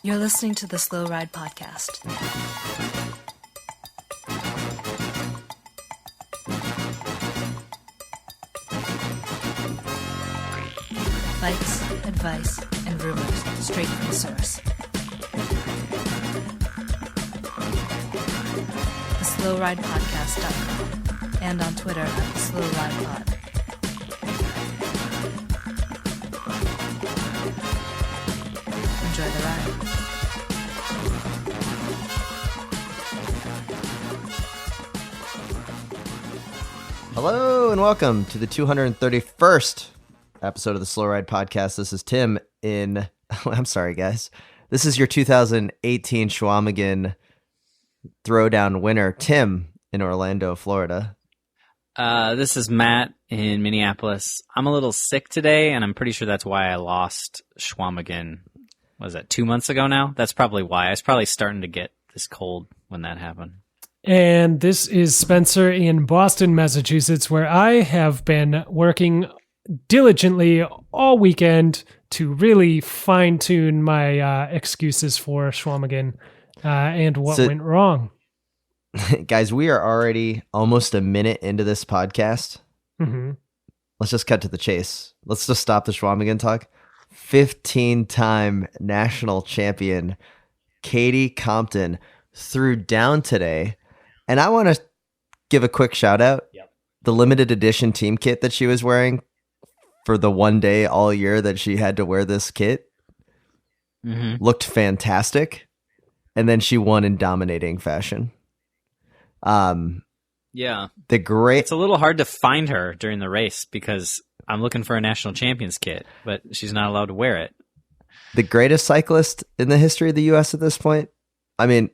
You're listening to the Slow Ride Podcast. Bikes, advice, and rumors straight from the source. TheSlowRidePodcast.com and on Twitter at TheSlowRidePod. Enjoy the ride. Hello and welcome to the 231st episode of the Slow Ride Podcast. This is Tim I'm sorry guys. This is your 2018 Schwamigan Throwdown winner, Tim in Orlando, Florida. This is Matt in Minneapolis. I'm a little sick today, and I'm pretty sure that's why I lost Schwamigan. Was that 2 months ago now? That's probably why. I was probably starting to get this cold when that happened. And this is Spencer in Boston, Massachusetts, where I have been working diligently all weekend to really fine-tune my excuses for Schwamigan and what went wrong. Guys, we are already almost a minute into this podcast. Mm-hmm. Let's just cut to the chase. Let's just stop the Schwamigan talk. 15-time national champion Katie Compton threw down today. And I want to give a quick shout out. Yep. The limited edition team kit that she was wearing for the one day all year that she had to wear this kit looked fantastic. And then she won in dominating fashion. Yeah. It's a little hard to find her during the race because I'm looking for a national champions kit, but she's not allowed to wear it. The greatest cyclist in the history of the U.S. at this point. I mean,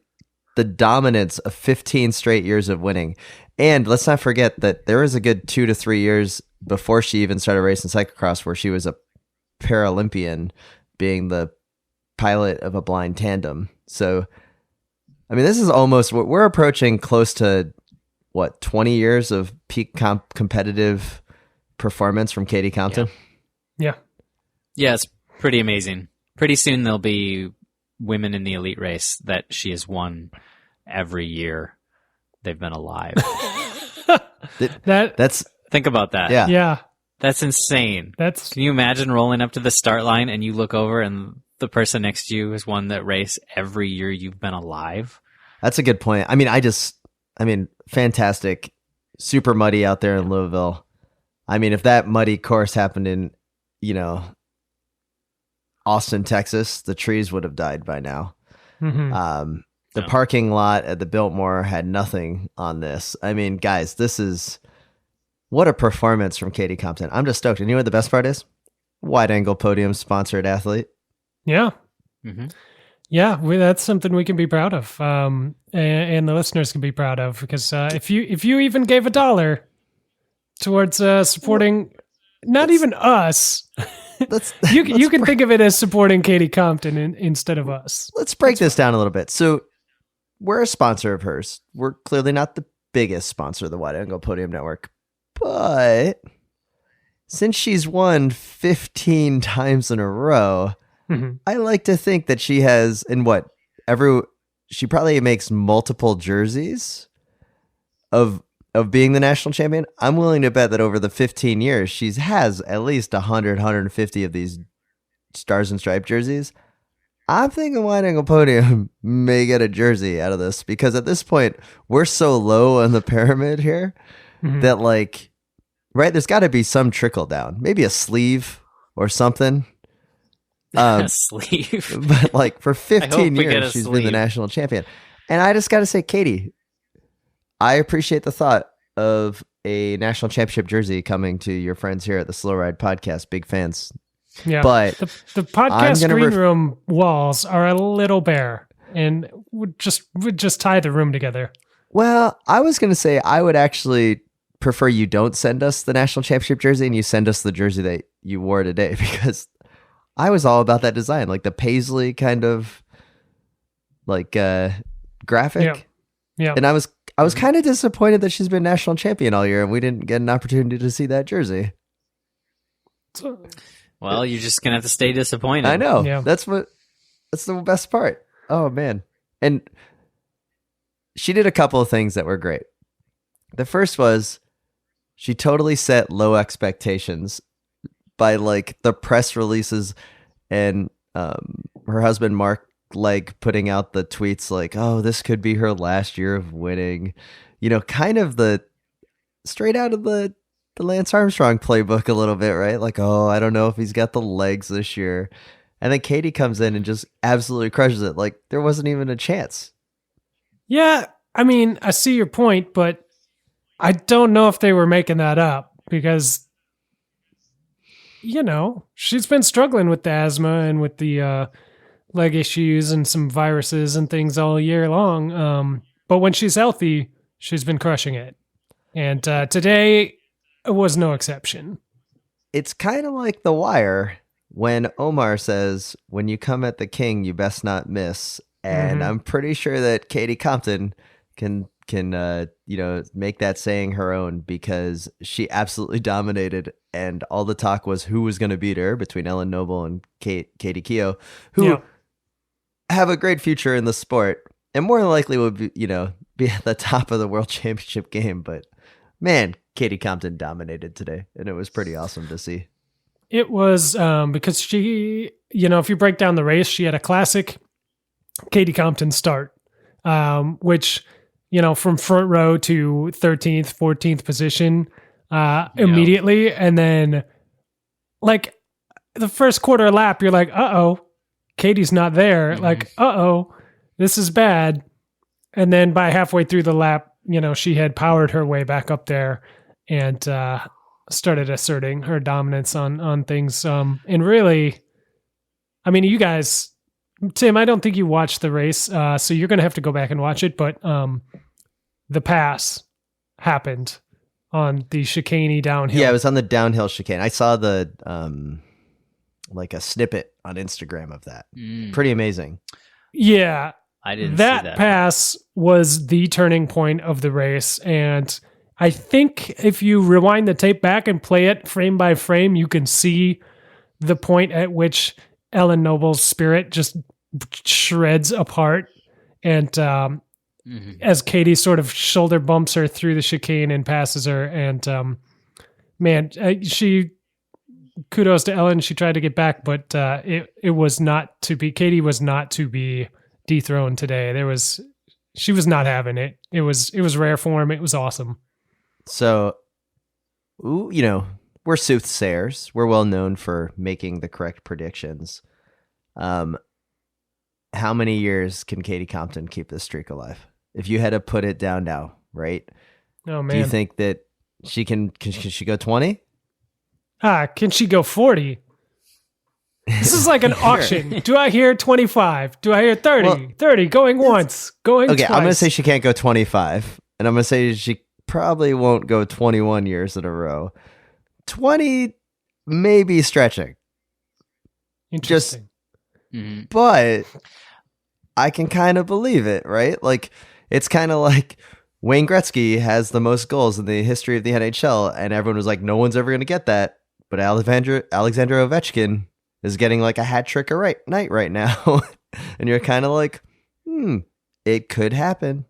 the dominance of 15 straight years of winning. And let's not forget that there was a good 2 to 3 years before she even started racing cyclocross where she was a Paralympian, being the pilot of a blind tandem. So, I mean, this is almost what we're approaching close to, 20 years of peak competitive performance from Katie Compton? Yeah. Yeah, it's pretty amazing. Pretty soon there'll be women in the elite race that she has won every year they've been alive. Think about that. Yeah. That's insane. Can you imagine rolling up to the start line and you look over and the person next to you has won that race every year you've been alive? That's a good point. I mean, fantastic. Super muddy out there in Louisville. I mean, if that muddy course happened in, Austin, Texas, the trees would have died by now. Mm-hmm. The parking lot at the Biltmore had nothing on this. I mean, guys, what a performance from Katie Compton. I'm just stoked. And you know what the best part is? Wide Angle Podium sponsored athlete. Yeah. Mm-hmm. Yeah, that's something we can be proud of, and the listeners can be proud of, because if you even gave $1 towards supporting, not even us, you can think of it as supporting Katie Compton instead of us. Let's break this down a little bit. So we're a sponsor of hers. We're clearly not the biggest sponsor of the Wide Angle Podium Network, but since she's won 15 times in a row, I like to think that she has, she probably makes multiple jerseys of being the national champion. I'm willing to bet that over the 15 years, she has at least 100, 150 of these Stars and Stripes jerseys. I'm thinking Wide Angle Podium may get a jersey out of this, because at this point, we're so low on the pyramid here that there's got to be some trickle down, maybe a sleeve or something. Sleeve. But for 15 years, she's been the national champion. And I just got to say, Katie, I appreciate the thought of a national championship jersey coming to your friends here at the Slow Ride Podcast. Big fans. Yeah. But the podcast green room walls are a little bare, and would just tie the room together. Well, I was going to say I would actually prefer you don't send us the national championship jersey and you send us the jersey that you wore today, because I was all about that design, like the paisley kind of graphic. Yeah. And I was kind of disappointed that she's been national champion all year and we didn't get an opportunity to see that jersey. Well, you're just going to have to stay disappointed. I know. Yeah. That's what That's the best part. Oh man. And she did a couple of things that were great. The first was she totally set low expectations by like the press releases and her husband Mark like putting out the tweets like, oh, this could be her last year of winning. You know, kind of the straight out of the Lance Armstrong playbook a little bit, right? Like, oh, I don't know if he's got the legs this year. And then Katie comes in and just absolutely crushes it. Like there wasn't even a chance. Yeah, I mean, I see your point, but I don't know if they were making that up because, you know, she's been struggling with the asthma and with the leg issues and some viruses and things all year long. But when she's healthy, she's been crushing it. And today was no exception. It's kind of like The Wire when Omar says, when you come at the king, you best not miss. And I'm pretty sure that Katie Compton can make that saying her own because she absolutely dominated. And all the talk was who was going to beat her between Ellen Noble and Katie Keough, who have a great future in the sport and more than likely would be at the top of the world championship game. But man, Katie Compton dominated today, and it was pretty awesome to see. It was because she, if you break down the race, she had a classic Katie Compton start, which, from front row to 13th, 14th position immediately. And then like the first quarter lap, you're like, uh-oh, Katie's not there. Like, uh-oh, this is bad. And then by halfway through the lap, she had powered her way back up there and started asserting her dominance on things. And really, I mean, you guys, Tim, I don't think you watched the race, so you're going to have to go back and watch it. But the pass happened on the chicane downhill. Yeah, it was on the downhill chicane. I saw the like a snippet on Instagram of that. Pretty amazing. Yeah. I didn't see that. Pass was the turning point of the race. And I think if you rewind the tape back and play it frame by frame, you can see the point at which Ellen Noble's spirit just shreds apart. And as Katie sort of shoulder bumps her through the chicane and passes her. And kudos to Ellen. She tried to get back, but it was not to be. Katie was not to be dethroned today. She was not having it. It was rare form. It was awesome. So, we're soothsayers. We're well known for making the correct predictions. How many years can Katie Compton keep this streak alive? If you had to put it down now, right? Oh man. Do you think that she can she go 20? Can she go 40? This is like an auction. Do I hear 25? Do I hear 30? Well, 30 going once, going twice. I'm going to say she can't go 25, and I'm going to say she probably won't go 21 years in a row. 20 maybe stretching. Interesting. But I can kind of believe it, right? Like it's kind of like Wayne Gretzky has the most goals in the history of the NHL, and everyone was like, no one's ever going to get that. But Alexander Ovechkin is getting like a hat trick a night right now. And you're kind of like, it could happen.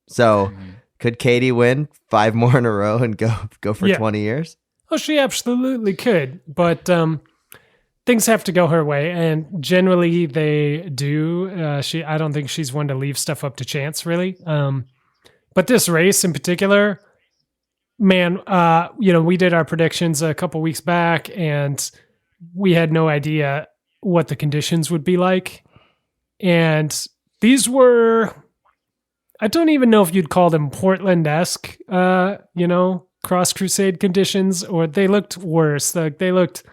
So could Katie win 5 more in a row and go for 20 years? Oh, she absolutely could. But things have to go her way. And generally they do. I don't think she's one to leave stuff up to chance, really. But this race in particular, man, we did our predictions a couple weeks back and we had no idea what the conditions would be like. And these were, I don't even know if you'd call them Portland-esque, cross crusade conditions, or they looked worse. Like they looked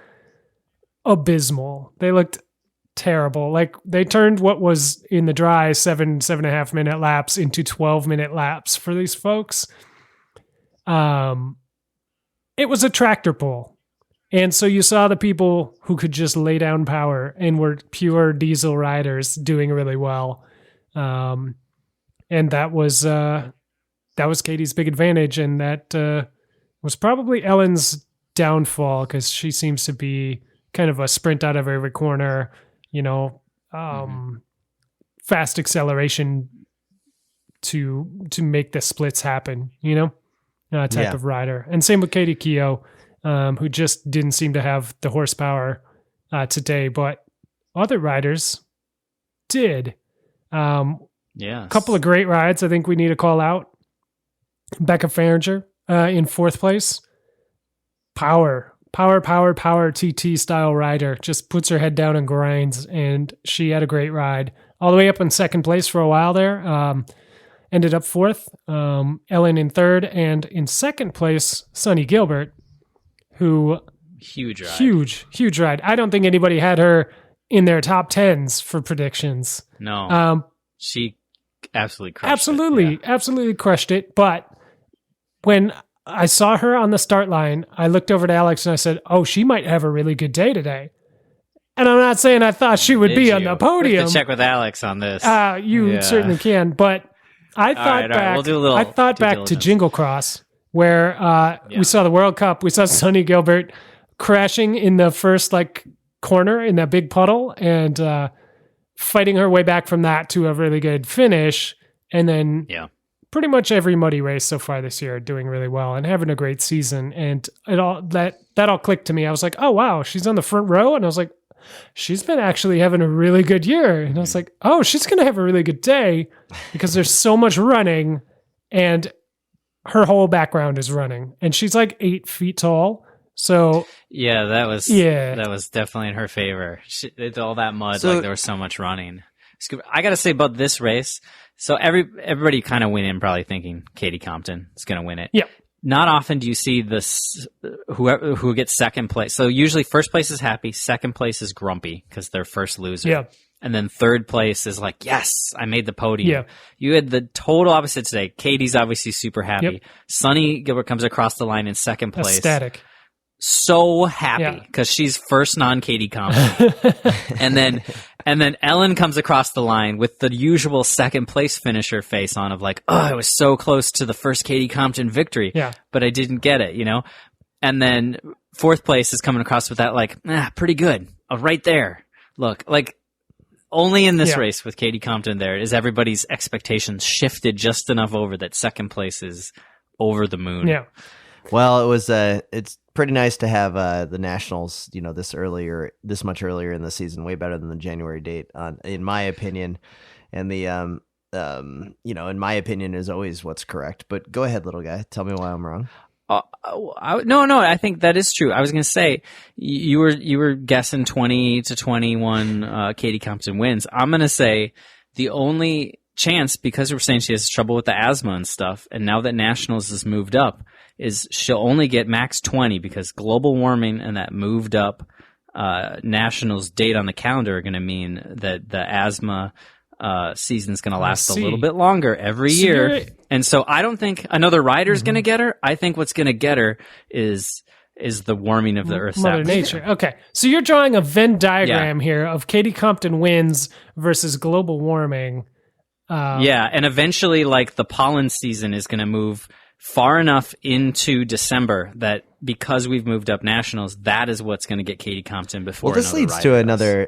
abysmal. They looked terrible. Like they turned what was in the dry 7.5 minute laps into 12-minute laps for these folks. It was a tractor pull. And so you saw the people who could just lay down power and were pure diesel riders doing really well. And that was Katie's big advantage. And that was probably Ellen's downfall because she seems to be kind of a sprint out of every corner, fast acceleration to make the splits happen, type of rider. And same with Katie Keough, who just didn't seem to have the horsepower today, but other riders did. Yeah. A couple of great rides I think we need to call out. Becca Farringer in 4th place. Power TT style rider. Just puts her head down and grinds, and she had a great ride. All the way up in 2nd place for a while there. Ended up 4th. Ellen in 3rd, and in 2nd place, Sunny Gilbert, who... Huge ride. Huge ride. I don't think anybody had her in their top 10s for predictions. No. She absolutely crushed it. Absolutely crushed it. But when I saw her on the start line, I looked over to Alex and I said, oh, she might have a really good day today. And I'm not saying I thought she would be on the podium. We have to check with Alex on this. You certainly can. But I thought back, We'll do a little I thought back to Jingle Cross, where we saw the World Cup. We saw Sunny Gilbert crashing in the first corner in that big puddle and fighting her way back from that to a really good finish. And then pretty much every muddy race so far this year doing really well and having a great season. And that all clicked to me. I was like, oh, wow, she's on the front row. And I was like, she's been actually having a really good year. And I was like, oh, she's going to have a really good day because there's so much running and her whole background is running. And she's 8 feet tall. So that was definitely in her favor. It's all that mud, there was so much running. I got to say about this race. So everybody kind of went in probably thinking Katie Compton is going to win it. Yeah. Not often do you see this who gets 2nd place. So usually 1st place is happy, 2nd place is grumpy because they're first loser. Yeah. And then 3rd place is like, yes, I made the podium. Yeah. You had the total opposite today. Katie's obviously super happy. Yep. Sunny Gilbert comes across the line in 2nd place. Ecstatic. So happy because she's first non-Katie Compton. and then Ellen comes across the line with the usual 2nd place finisher face on of I was so close to the first Katie Compton victory, but I didn't get it, And then 4th place is coming across with that pretty good. Right there. Look, only in this race with Katie Compton there is everybody's expectations shifted just enough over that 2nd place is over the moon. Yeah. Well, it's pretty nice to have the nationals, this much earlier in the season, way better than the January date, in my opinion. And the in my opinion is always what's correct. But go ahead, little guy, tell me why I'm wrong. No, I think that is true. I was going to say you were guessing 20 to 21 Katie Compton wins. I'm going to say the only chance, because we're saying she has trouble with the asthma and stuff, and now that nationals has moved up, is she'll only get max 20 because global warming and that moved up nationals date on the calendar are going to mean that the asthma season's going to last a little bit longer every year. And so I don't think another rider's going to get her. I think what's going to get her is the warming of the Earth's Mother Nature. Okay. So you're drawing a Venn diagram here of Katie Compton wins versus global warming. And eventually the pollen season is going to move far enough into December that because we've moved up nationals, that is what's going to get Katie Compton before. Well, this leads to another.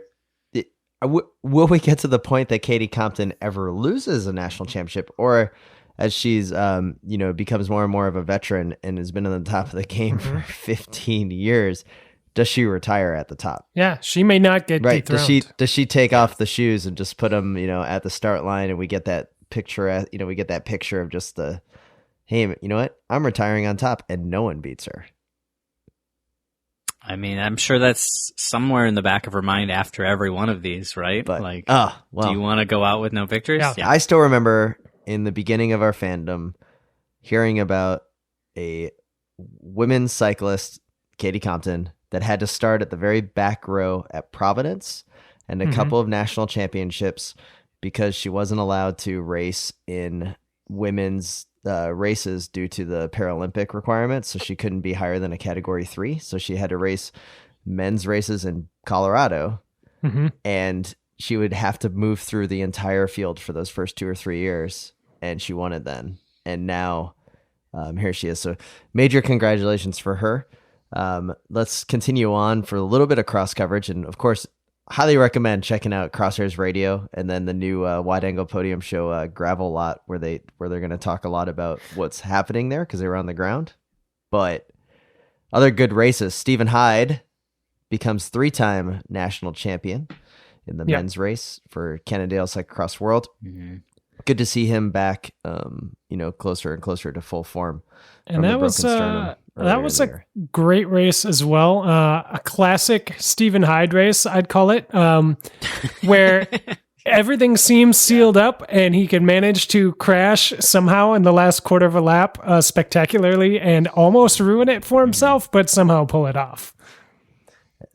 Will we get to the point that Katie Compton ever loses a national championship, or as she's becomes more and more of a veteran and has been on the top of the game for 15 years, does she retire at the top? Yeah, she may not get dethroned. Does she take off the shoes and just put them at the start line, and we get that picture of just the, hey, you know what? I'm retiring on top, and no one beats her. I mean, I'm sure that's somewhere in the back of her mind after every one of these, right? But, do you want to go out with no victories? Yeah. I still remember in the beginning of our fandom hearing about a women's cyclist, Katie Compton, that had to start at the very back row at Providence and a couple of national championships because she wasn't allowed to race in women's races due to the Paralympic requirements. So she couldn't be higher than a category 3. So she had to race men's races in Colorado, and she would have to move through the entire field for those first 2 or 3 years. And she won it then. And now here she is. So major congratulations for her. Let's continue on for a little bit of cross coverage. And of course, highly recommend checking out Crosshairs Radio and then the new Wide Angle Podium show, Gravel Lot, where they're going to talk a lot about what's happening there because they were on the ground. But other good races, Stephen Hyde becomes 3-time national champion in the men's race for Cannondale Cyclocross World. Mm-hmm. Good to see him back, closer and closer to full form. And that was a great race as well. A classic Stephen Hyde race, I'd call it, where everything seems sealed up and he can manage to crash somehow in the last quarter of a lap spectacularly and almost ruin it for himself, but somehow pull it off.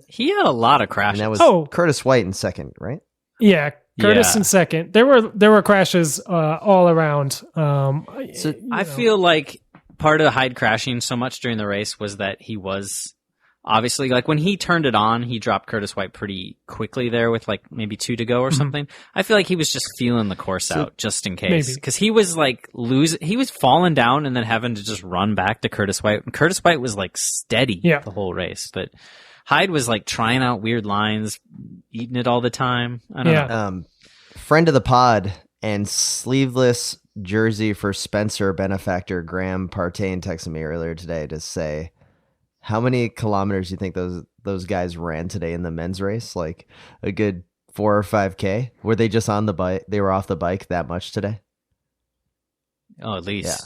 He had a lot of crashes. And that was Curtis White in second, right? Yeah, Curtis in second. There were crashes all around. I feel like part of Hyde crashing so much during the race was that he was obviously, like, when he turned it on, he dropped Curtis White pretty quickly there with like maybe 2 to go or something. I feel like he was just feeling the course out just in case, because he was like he was falling down and then having to just run back to Curtis White. And Curtis White was like steady the whole race, but Hyde was like trying out weird lines, eating it all the time. I don't know. Friend of the pod and sleeveless jersey for Spencer benefactor Graham Partain texted me earlier today to say, how many kilometers do you think those guys ran today in the men's race? Like a good 4 or 5K? Were they just on the bike? They were off the bike that much today? Oh, at least. Yeah.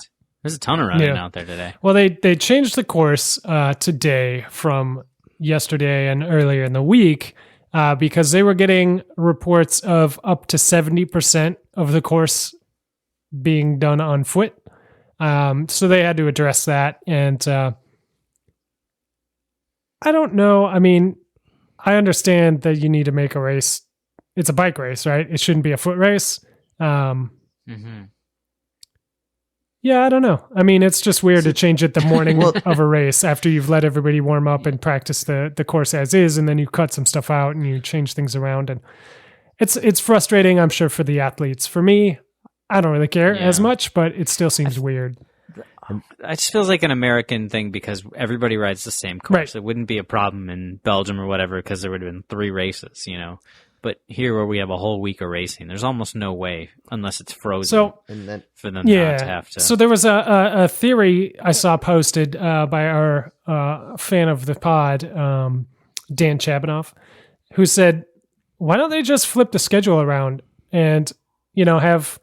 There's a ton of running out there today. Well, they changed the course today from yesterday and earlier in the week because they were getting reports of up to 70% of the course being done on foot. So they had to address that. And I don't know. I mean, I understand that you need to make a race. It's a bike race, right? It shouldn't be a foot race. Yeah, I don't know. I mean, it's just weird to change it the morning of a race after you've let everybody warm up and practice the course as is, and then you cut some stuff out and you change things around. And it's frustrating, I'm sure, for the athletes. For me, I don't really care as much, but it still seems weird. It just feels like an American thing because everybody rides the same course. Right. It wouldn't be a problem in Belgium or whatever because there would have been 3 races, But here where we have a whole week of racing, there's almost no way, unless it's frozen, for them not to have to. So there was a theory I saw posted by our fan of the pod, Dan Chabanoff, who said, why don't they just flip the schedule around and, have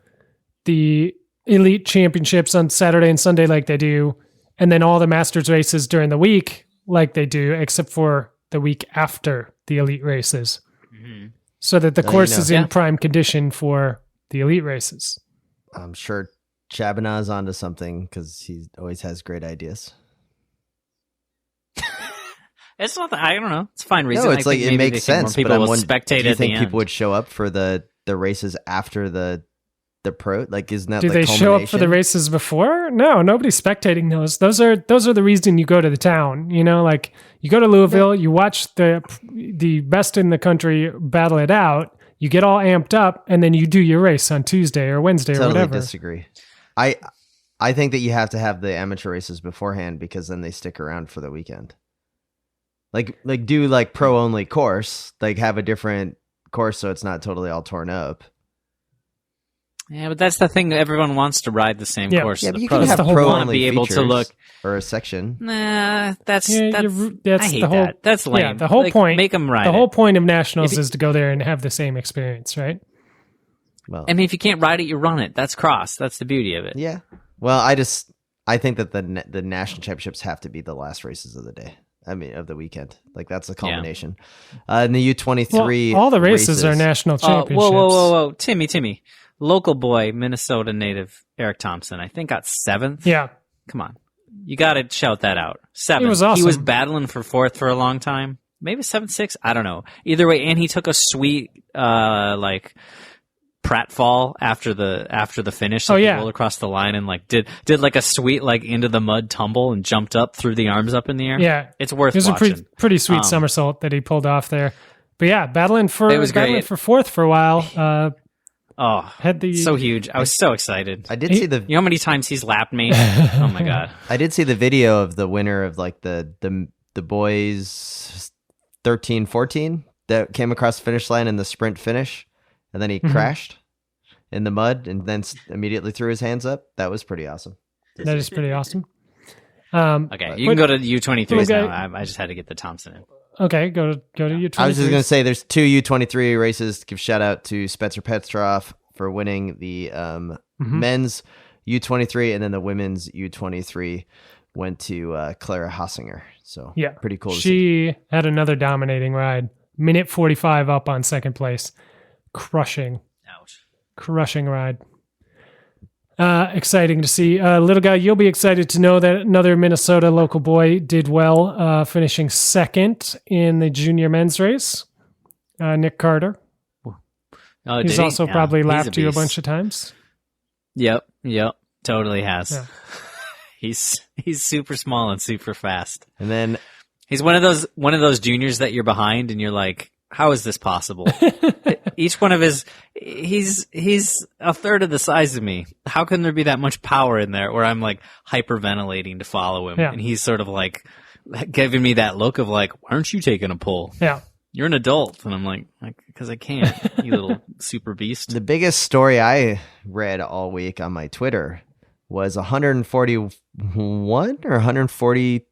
the elite championships on Saturday and Sunday like they do, and then all the Masters races during the week like they do, except for the week after the elite races. Mm-hmm. So that the course is in prime condition for the elite races. I'm sure Chabanaz onto something because he always has great ideas. It's not that, I don't know. It's a fine reason. No, it's like it makes sense. People will spectate. Do you think people would show up for the races after the pro? Like, isn't that? Do they show up for the races before? No, nobody's spectating those. Those are the reason you go to the town. Like you go to Louisville, you watch the best in the country battle it out. You get all amped up, and then you do your race on Tuesday or Wednesday or whatever. Totally disagree. I think that you have to have the amateur races beforehand because then they stick around for the weekend. Like do like pro only course. Like have a different course so it's not totally all torn up. Yeah, but that's the thing. Everyone wants to ride the same course. Yeah, but you can have pro want to be able to look or a section. Nah, that's I hate that. That's lame. Yeah, the whole point. Make them ride. The whole point of nationals is to go there and have the same experience, right? Well, I mean, if you can't ride it, you run it. That's cross. That's the beauty of it. Yeah. Well, I think that the national championships have to be the last races of the day. I mean, of the weekend. Like, that's the culmination. In the U23... Well, all the races are national championships. Whoa. Timmy. Local boy, Minnesota native Eric Thompson, I think got 7th. Yeah. Come on. You got to shout that out. 7th. He was awesome. He was battling for 4th for a long time. Maybe 7th, 6th? I don't know. Either way, and he took a sweet, pratfall after the finish. So he rolled across the line and did like a sweet into the mud tumble and jumped up, threw the arms up in the air. Yeah, it's worth watching. It was a pretty sweet somersault that he pulled off there. But yeah, battling for 4th for a while. So huge! I was so excited. I did see You know how many times he's lapped me? Oh my god! I did see the video of the winner of the boys 13-14 that came across the finish line in the sprint finish, and then he crashed in the mud and then immediately threw his hands up. That was pretty awesome. That is pretty awesome. Okay, you can go to U23s now. I just had to get the Thompson in. Okay, go to U23. I was just going to say there's 2 U23 races. Give shout out to Spencer Petrov for winning the men's U23, and then the women's U23 went to Clara Hossinger. So yeah, pretty cool. She had another dominating ride. Minute 45 up on second place. Crushing ride. Exciting to see. Little guy, you'll be excited to know that another Minnesota local boy did well, finishing second in the junior men's race. Nick Carter. Oh, he's also probably lapped you a beast. bunch of times. Yep, totally has. Yeah. He's super small and super fast. And then he's one of those juniors that you're behind and you're like, how is this possible? Each one of he's a third of the size of me. How can there be that much power in there where I'm like hyperventilating to follow him? Yeah. And he's sort of like giving me that look of like, why aren't you taking a pull? Yeah. You're an adult. And I'm like, because I can't, you little super beast. the biggest story I read all week on my Twitter was 141 or 140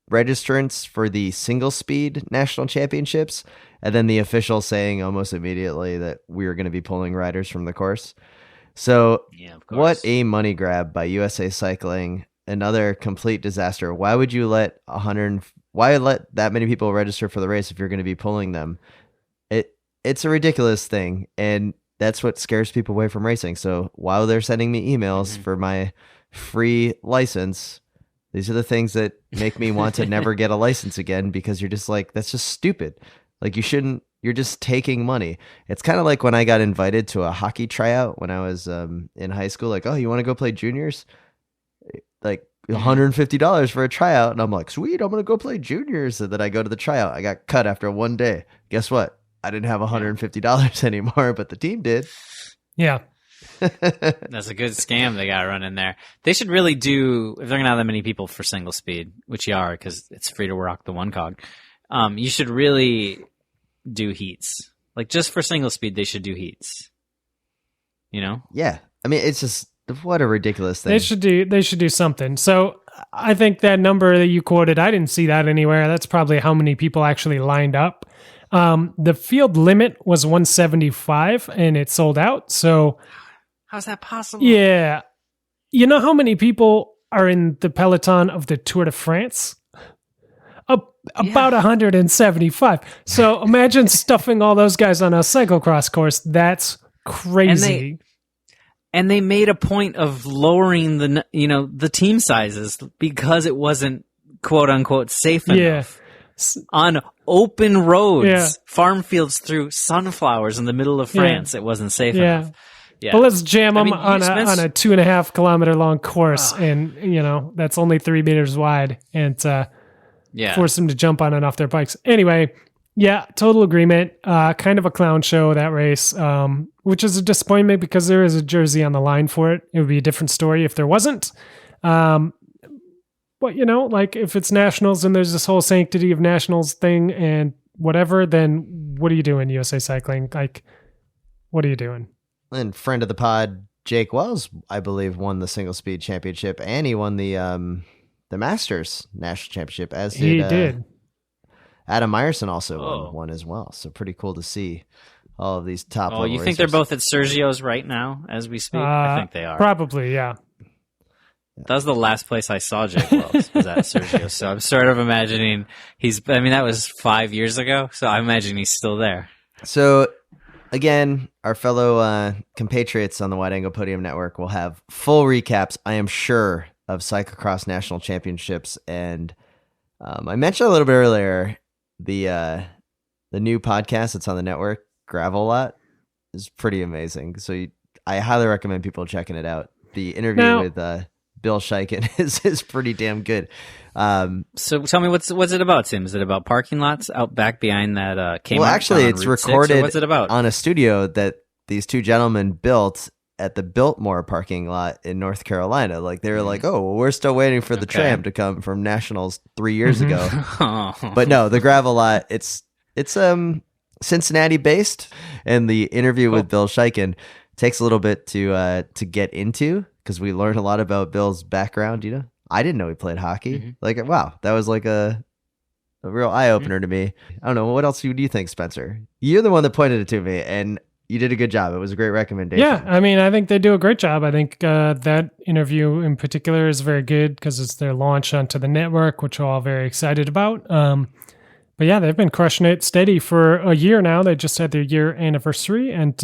registrants for the single speed national championships, and then the official saying almost immediately that we were going to be pulling riders from the course. So Yeah, of course. what a money grab by USA Cycling. Another complete disaster. Why would you let that many people register for the race if you're going to be pulling them? It's a ridiculous thing, and that's what scares people away from racing. So while they're sending me emails for my free license, these are the things that make me want to never get a license again, because you're just like, that's just stupid. Like, you shouldn't, you're just taking money. It's kind of like when I got invited to a hockey tryout when I was in high school, like, oh, you want to go play juniors? Like $150 for a tryout. And I'm like, sweet, I'm going to go play juniors. And then I go to the tryout. I got cut after one day. Guess what? I didn't have $150 anymore, but the team did. Yeah. That's a good scam they got running there. They should really do, if they're going to have that many people for single speed, which you are because it's free to rock the one cog, you should really do heats. Like, just for single speed, they should do heats. You know? Yeah. I mean, it's just, what a ridiculous thing. They should do something. So I think that number that you quoted, I didn't see that anywhere. That's probably how many people actually lined up. The field limit was 175 and it sold out. So how's that possible? Yeah. You know how many people are in the peloton of the Tour de France? About 175. So imagine stuffing all those guys on a cyclocross course. That's crazy. And they made a point of lowering the team sizes because it wasn't quote unquote safe enough. On open roads, farm fields through sunflowers in the middle of France, it wasn't safe enough. Yeah. But let's jam them on a 2.5 kilometer long course, and that's only 3 meters wide, and force them to jump on and off their bikes. Anyway, total agreement. Kind of a clown show, that race, which is a disappointment because there is a jersey on the line for it. It would be a different story if there wasn't. But like, if it's nationals and there's this whole sanctity of nationals thing and whatever, then what are you doing, USA Cycling? Like, what are you doing? And friend of the pod, Jake Wells, I believe, won the single speed championship, and he won the Masters national championship, as did, he did. Adam Meyerson also won one as well. So pretty cool to see all of these top level you racers. think they're both at Sergio's right now as we speak? I think they are. Probably, yeah. That was the last place I saw Jake Wells, was at Sergio. So I'm sort of imagining that was 5 years ago. So I imagine he's still there. So again, our fellow compatriots on the Wide Angle Podium Network will have full recaps, I am sure, of Cyclocross National Championships. And I mentioned a little bit earlier, the new podcast that's on the network, Gravel Lot, is pretty amazing. So I highly recommend people checking it out. The interview with Bill Scheiken is pretty damn good. So tell me, what's it about, Tim? Is it about parking lots out back behind that Kmart? Well, actually, it's Route 6, recorded what's it about? on a studio that these two gentlemen built at the Biltmore parking lot in North Carolina. Like, they were like, oh, well, we're still waiting for the tram to come from Nationals 3 years ago. But no, the Gravel Lot, it's Cincinnati based, and the interview with Bill Schleichen takes a little bit to get into because we learn a lot about Bill's background. You know, I didn't know he played hockey. Mm-hmm. Like, wow, that was like a real eye opener to me. I don't know. What else do you think, Spencer? You're the one that pointed it to me, and you did a good job. It was a great recommendation. Yeah, I mean, I think they do a great job. I think that interview in particular is very good because it's their launch onto the network, which we're all very excited about. But yeah, they've been crushing it steady for a year now. They just had their year anniversary, and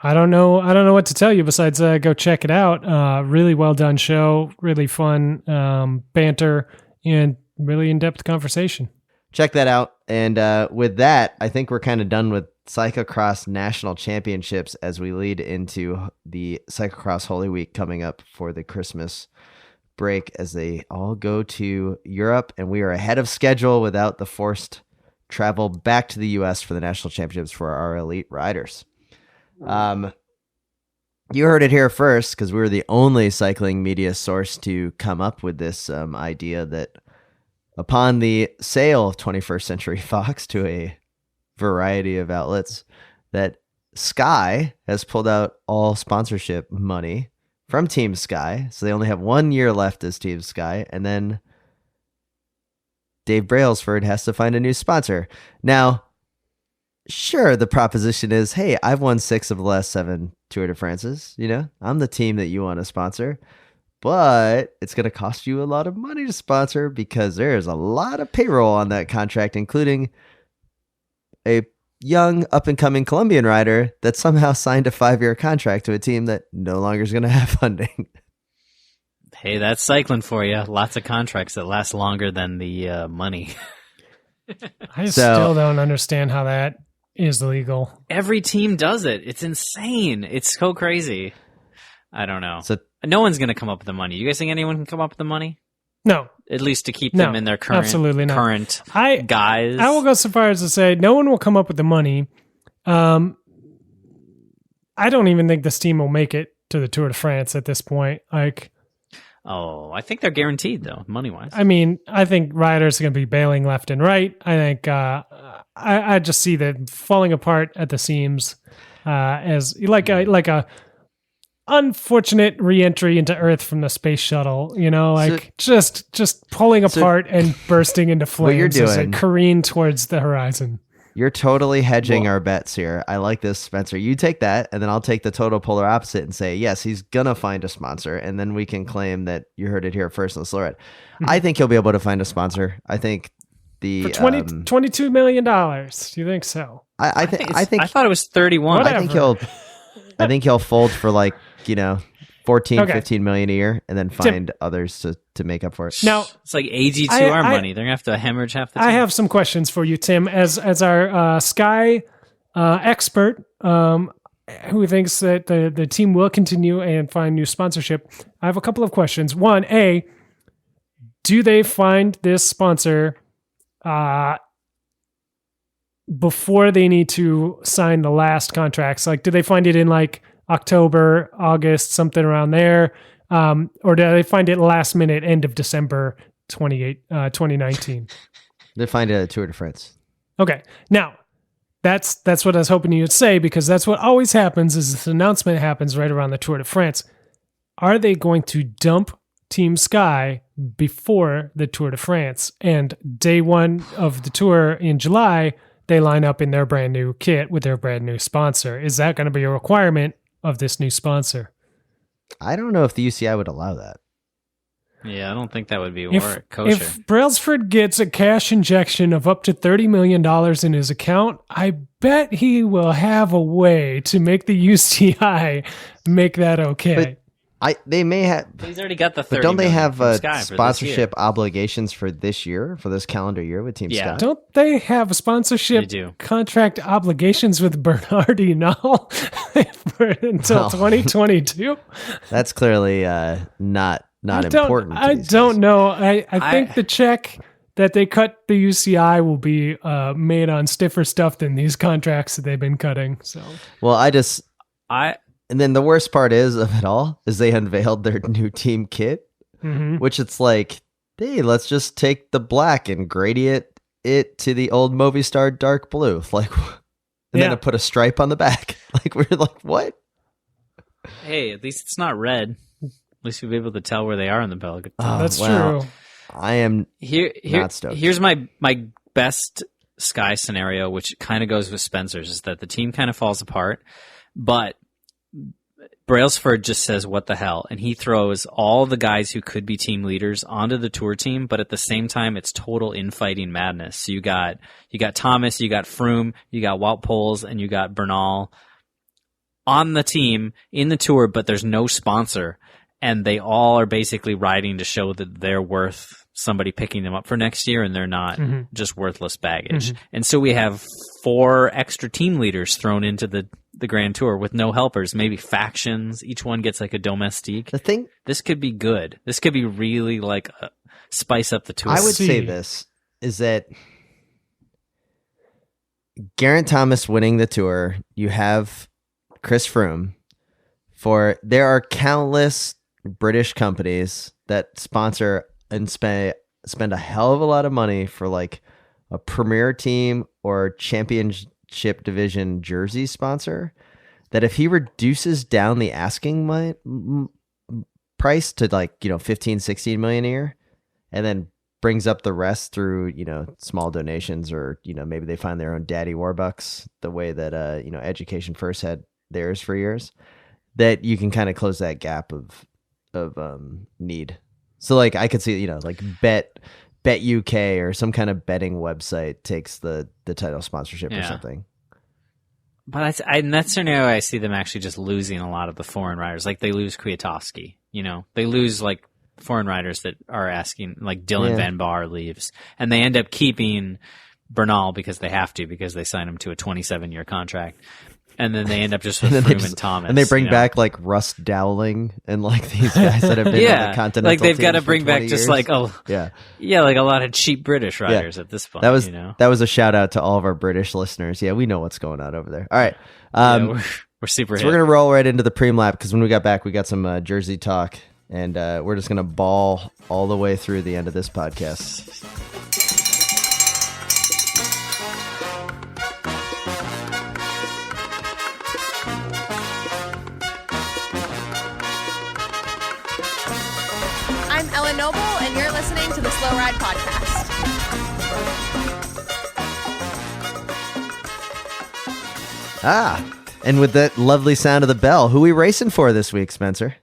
I don't know what to tell you besides go check it out. Really well done show, really fun banter, and really in-depth conversation. Check that out. And with that, I think we're kind of done with Cyclocross National Championships as we lead into the Cyclocross Holy Week coming up for the Christmas break as they all go to Europe, and we are ahead of schedule without the forced travel back to the U.S. for the national championships for our elite riders. You heard it here first because we were the only cycling media source to come up with this idea that upon the sale of 21st Century Fox to a variety of outlets, that Sky has pulled out all sponsorship money from Team Sky. So they only have 1 year left as Team Sky. And then Dave Brailsford has to find a new sponsor. Now, sure, the proposition is, hey, I've won 6 of the last 7 Tour de France's. You know, I'm the team that you want to sponsor. But it's going to cost you a lot of money to sponsor because there's a lot of payroll on that contract, including a young up-and-coming Colombian rider that somehow signed a 5-year contract to a team that no longer is going to have funding. Hey, that's cycling for you. Lots of contracts that last longer than the money. I still don't understand how that is legal. Every team does it. It's insane. It's so crazy. I don't know. So no one's going to come up with the money. You guys think anyone can come up with the money? No. At least to keep them in their absolutely not. current guys. I will go so far as to say no one will come up with the money. I don't even think this team will make it to the Tour de France at this point. Like, oh, I think they're guaranteed though, money-wise. I mean, I think riders are going to be bailing left and right. I think I just see them falling apart at the seams as like a unfortunate re-entry into Earth from the space shuttle, you know, like just pulling apart and bursting into flames as it careen towards the horizon. You're totally hedging our bets here. I like this, Spencer. You take that, and then I'll take the total polar opposite and say, yes, he's going to find a sponsor, and then we can claim that you heard it here first in the Slorette. I think he'll be able to find a sponsor. I think for $22 million. Do you think so? I think I thought it was 31. Whatever. I think he'll fold for 14, 15 million a year and then find others to make up for it. Now, it's like AG2R money. They're going to have to hemorrhage half the time. I have some questions for you, Tim, as our Sky expert who thinks that the team will continue and find new sponsorship. I have a couple of questions. One, do they find this sponsor before they need to sign the last contracts? Like, do they find it in October, August, something around there? Or do they find it last minute, end of December 2019? They find it at Tour de France. Okay. Now, that's what I was hoping you'd say, because that's what always happens is this announcement happens right around the Tour de France. Are they going to dump Team Sky before the Tour de France? And day one of the tour in July, they line up in their brand new kit with their brand new sponsor. Is that going to be a requirement of this new sponsor? I don't know if the UCI would allow that. Yeah, I don't think that would be kosher. If Brailsford gets a cash injection of up to $30 million in his account, I bet he will have a way to make the UCI make that okay. They may have. He's already got the 30 But don't they have sponsorship obligations for this year, for this calendar year with Team Sky? Don't they have sponsorship contract obligations with Bernardinal until 2022? That's clearly not important. I don't know. I think the check that they cut the UCI will be made on stiffer stuff than these contracts that they've been cutting. So, well, and then the worst part of it all is they unveiled their new team kit, which it's like, hey, let's just take the black and gradient it to the old Movistar dark blue, like, and then to put a stripe on the back. Like, we're like, what? Hey, at least it's not red. At least you'll be able to tell where they are in the bell. Oh, That's wow. true. I am not stoked. Here's my best Sky scenario, which kind of goes with Spencer's, is that the team kind of falls apart, but Brailsford just says, what the hell? And he throws all the guys who could be team leaders onto the tour team, but at the same time, it's total infighting madness. So you got Thomas, you got Froome, you got Wout Poels, and you got Bernal on the team in the tour, but there's no sponsor. And they all are basically riding to show that they're worth somebody picking them up for next year, and they're not just worthless baggage. And so we have 4 extra team leaders thrown into the Grand Tour with no helpers, maybe factions. Each one gets like a domestique. This could be good. This could be really like spice up the tour. I would say this is that Geraint Thomas winning the tour, you have Chris Froome. There are countless British companies that sponsor and spend a hell of a lot of money for like a premier team or championship division jersey sponsor, that if he reduces down the asking price to like, 15, 16 million a year, and then brings up the rest through, small donations, or, maybe they find their own daddy Warbucks, the way that, Education First had theirs for years, that you can kind of close that gap of need. So like I could see, like Bet UK or some kind of betting website takes the title sponsorship or something. But in that scenario, I see them actually just losing a lot of the foreign riders. Like they lose Kwiatkowski, they lose like foreign riders that are asking, like Dylan Van Baar leaves, and they end up keeping Bernal because they have to, because they signed him to a 27-year contract. And then they end up just with Froome and Thomas. And they bring back like Russ Dowling and like these guys that have been on the Continental like they've got to team bring for back 20 just years. like like a lot of cheap British riders at this point. That was a shout out to all of our British listeners. Yeah, we know what's going on over there. All right. We're super. So we're gonna roll right into the preem lap, because when we got back, we got some jersey talk, and we're just gonna ball all the way through the end of this podcast. I'm Ellen Noble, and you're listening to the Slow Ride Podcast. And with that lovely sound of the bell, who we racing for this week, Spencer?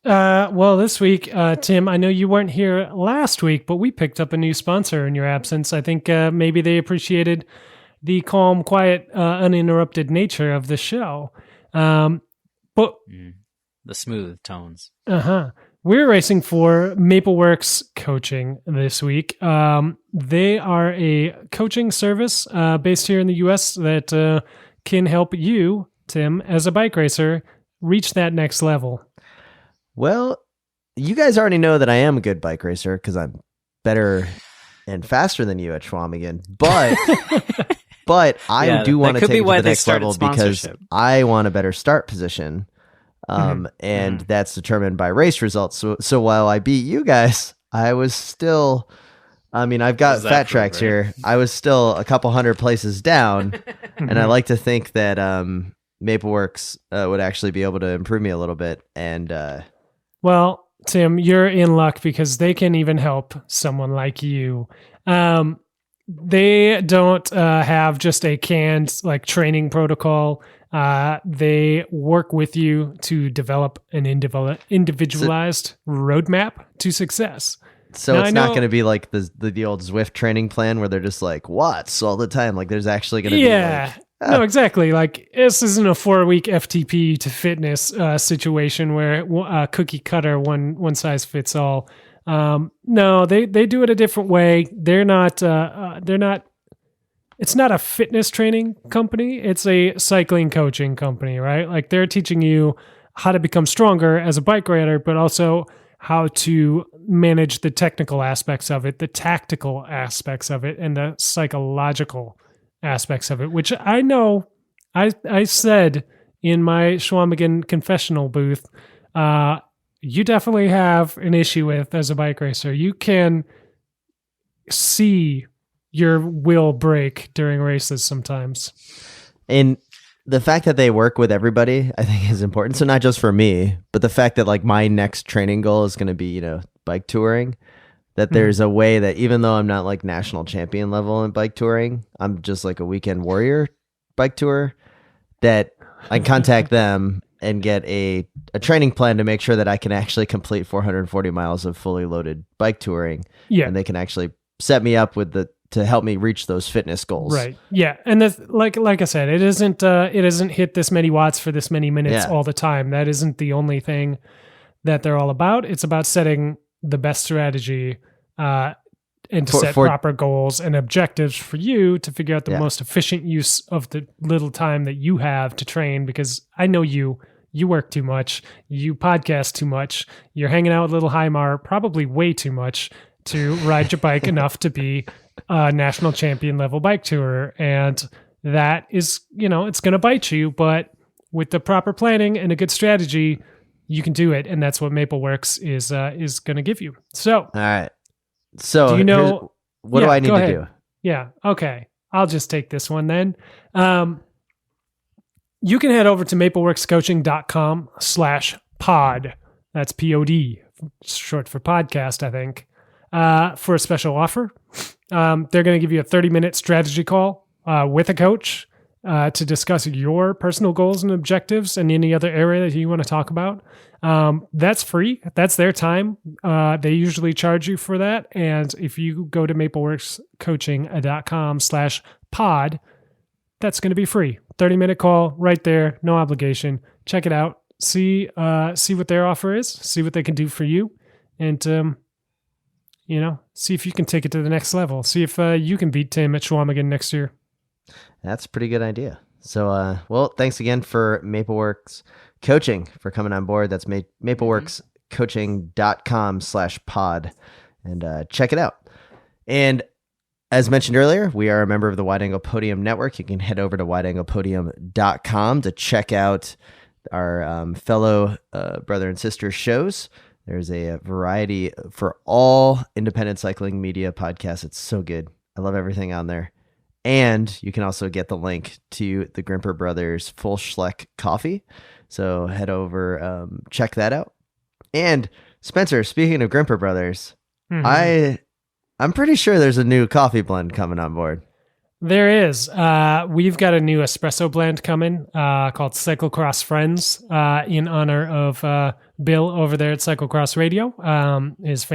Well, this week, Tim, I know you weren't here last week, but we picked up a new sponsor in your absence. I think maybe they appreciated the calm, quiet, uninterrupted nature of the show. But the smooth tones. We're racing for Mapleworks Coaching this week. They are a coaching service based here in the U.S. that can help you, Tim, as a bike racer, reach that next level. Well, you guys already know that I am a good bike racer because I'm better and faster than you at Schwamigan. But I do want to take it to the next level because I want a better start position. And that's determined by race results. So while I beat you guys, I was still, I've got fat tracks here. I was still a couple hundred places down. And I like to think that Mapleworks would actually be able to improve me a little bit. And well, Tim, you're in luck because they can even help someone like you. They don't have just a canned like training protocol. They work with you to develop an individualized roadmap to success. So now, it's not going to be like the old Zwift training plan where they're just like watts all the time. Like there's actually going to be like, no, exactly. Like this isn't a 4-week FTP to fitness situation where cookie cutter one size fits all. No, they do it a different way. They're not. It's not a fitness training company. It's a cycling coaching company, right? Like they're teaching you how to become stronger as a bike rider, but also how to manage the technical aspects of it, the tactical aspects of it, and the psychological aspects of it, which I know I said in my Schwamigan confessional booth, you definitely have an issue with as a bike racer. You can see your will break during races sometimes. And the fact that they work with everybody, I think, is important. So not just for me, but the fact that like my next training goal is going to be, bike touring, that there's a way that even though I'm not like national champion level in bike touring, I'm just like a weekend warrior bike tour, that I can contact them and get a training plan to make sure that I can actually complete 440 miles of fully loaded bike touring. Yeah. And they can actually set me up with to help me reach those fitness goals. Right. Yeah. And that's, like I said, it isn't hit this many watts for this many minutes all the time. That isn't the only thing that they're all about. It's about setting the best strategy and to set proper goals and objectives for you to figure out the most efficient use of the little time that you have to train. Because I know you work too much, you podcast too much, you're hanging out with little Heimar probably way too much to ride your bike enough to be a national champion level bike tourer. And that is, it's going to bite you, but with the proper planning and a good strategy, you can do it. And that's what Mapleworks is going to give you. So, all right. So, what do I need to do? Yeah. Okay. I'll just take this one then. You can head over to mapleworkscoaching.com/pod. That's POD, short for podcast, I think, for a special offer. They're going to give you a 30-minute strategy call with a coach to discuss your personal goals and objectives and any other area that you want to talk about. That's free. That's their time. They usually charge you for that. And if you go to mapleworkscoaching.com/pod, that's going to be free. 30-minute call right there. No obligation. Check it out. See what their offer is. See what they can do for you. And, see if you can take it to the next level. See if you can beat Tim at Schwamigan next year. That's a pretty good idea. So, thanks again for Mapleworks Coaching for coming on board. That's mapleworkscoaching.com/pod, and check it out. And as mentioned earlier, we are a member of the Wide Angle Podium Network. You can head over to wideanglepodium.com to check out our fellow brother and sister shows. There's a variety for all independent cycling media podcasts. It's so good. I love everything on there. And you can also get the link to the Grimpeur Brothers full Schleck coffee. So head over, check that out. And Spencer, speaking of Grimpeur Brothers, I'm pretty sure there's a new coffee blend coming on board. There is. We've got a new espresso blend coming called Cyclocross Friends in honor of Bill over there at Cyclocross Radio, his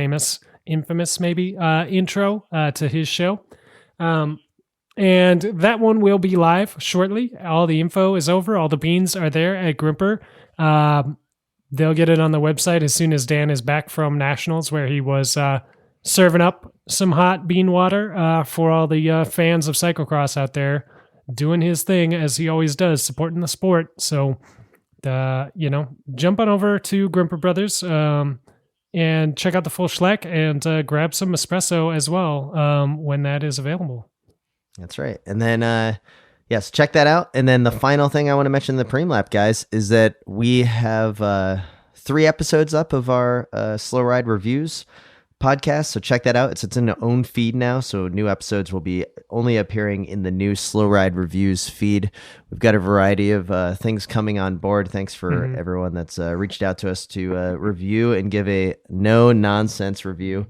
infamous maybe, intro to his show. And that one will be live shortly. All the info is over. All the beans are there at Grimpeur. They'll get it on the website as soon as Dan is back from Nationals, where he was serving up some hot bean water for all the fans of cyclocross out there, doing his thing as he always does, supporting the sport. So, jump on over to Grimpeur Brothers and check out the full Schleck and grab some espresso as well when that is available. That's right. And then, yes, check that out. And then the final thing I want to mention in the Preem-Lap, guys, is that we have 3 episodes up of our Slow Ride Reviews podcast. So check that out. It's in its own feed now. So new episodes will be only appearing in the new Slow Ride Reviews feed. We've got a variety of things coming on board. Thanks for everyone that's reached out to us to review and give a no-nonsense review.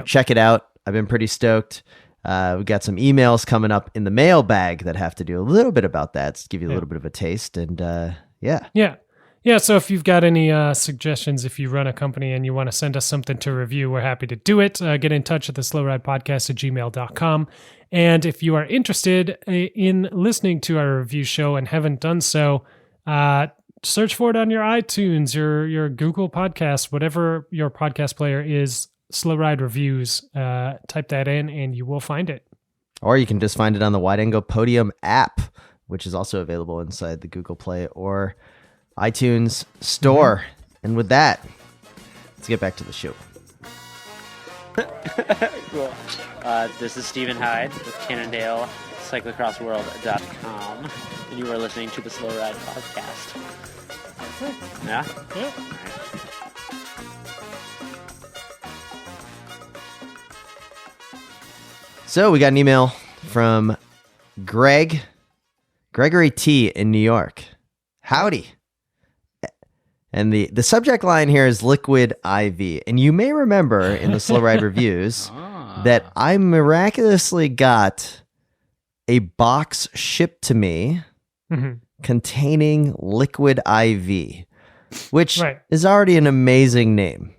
Check it out. I've been pretty stoked. We've got some emails coming up in the mailbag that have to do a little bit about that, to give you a little bit of a taste. And Yeah, so if you've got any suggestions, if you run a company and you want to send us something to review, we're happy to do it. Get in touch at the slowridepodcast@gmail.com. And if you are interested in listening to our review show and haven't done so, search for it on your iTunes, your Google Podcast, whatever your podcast player is, Slow Ride Reviews. Type that in and you will find it. Or you can just find it on the Wide Angle Podium app, which is also available inside the Google Play or iTunes store. And with that, let's get back to the show. Cool. This is Stephen Hyde with Cannondale, cyclocrossworld.com, and you are listening to the Slow Ride Podcast. Yeah? Yeah. All right. So we got an email from Gregory T in New York. Howdy. And the subject line here is liquid IV. And you may remember in the Slow Ride reviews that I miraculously got a box shipped to me containing liquid IV, which is already an amazing name.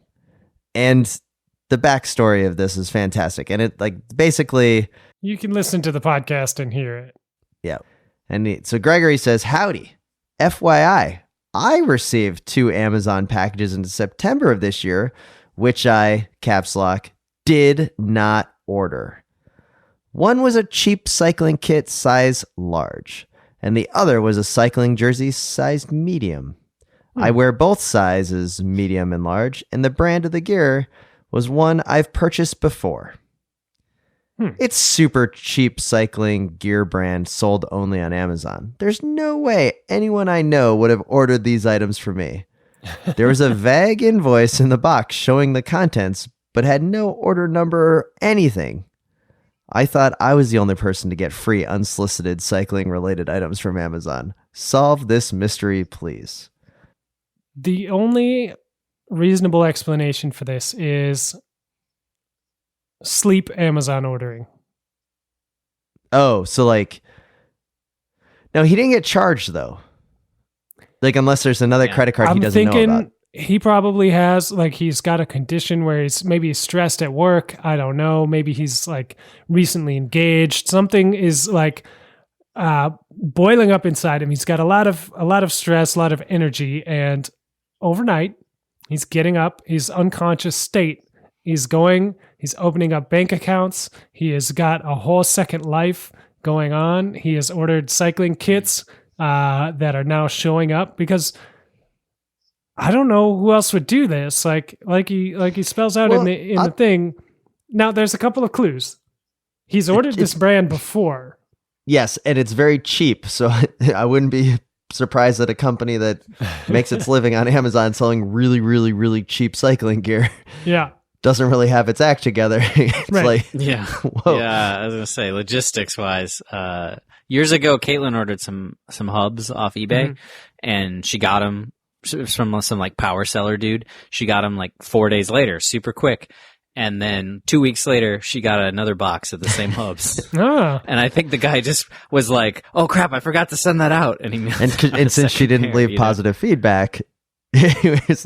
And the backstory of this is fantastic. And it basically... You can listen to the podcast and hear it. Yeah. And so Gregory says, howdy. FYI, I received 2 Amazon packages in September of this year, which I, caps lock, did not order. One was a cheap cycling kit size large, and the other was a cycling jersey size medium. I wear both sizes, medium and large, and the brand of the gear was one I've purchased before. It's super cheap cycling gear brand sold only on Amazon. There's no way anyone I know would have ordered these items for me. There was a vague invoice in the box showing the contents, but had no order number or anything. I thought I was the only person to get free unsolicited cycling related items from Amazon. Solve this mystery, please. The only reasonable explanation for this is sleep Amazon ordering. Oh, so no, he didn't get charged though. Unless there's another credit card he doesn't know about. He probably has, he's got a condition where he's stressed at work. I don't know. Maybe he's recently engaged. Something is boiling up inside him. He's got a lot of stress, a lot of energy, and overnight he's getting up. He's unconscious state. He's opening up bank accounts. He has got a whole second life going on. He has ordered cycling kits that are now showing up because I don't know who else would do this. Like he spells out in the thing. Now there's a couple of clues. He's ordered this brand before. Yes, and it's very cheap. So I wouldn't be surprised that a company that makes its living on Amazon selling really, really, really cheap cycling gear. Yeah. Doesn't really have its act together. It's yeah. Whoa. Yeah, I was going to say, logistics wise, years ago, Caitlin ordered some hubs off eBay and she got them from some power seller dude. She got them 4 days later, super quick. And then 2 weeks later, she got another box of the same hubs. And I think the guy just was like, oh crap, I forgot to send that out. And and since she didn't leave positive feedback, he was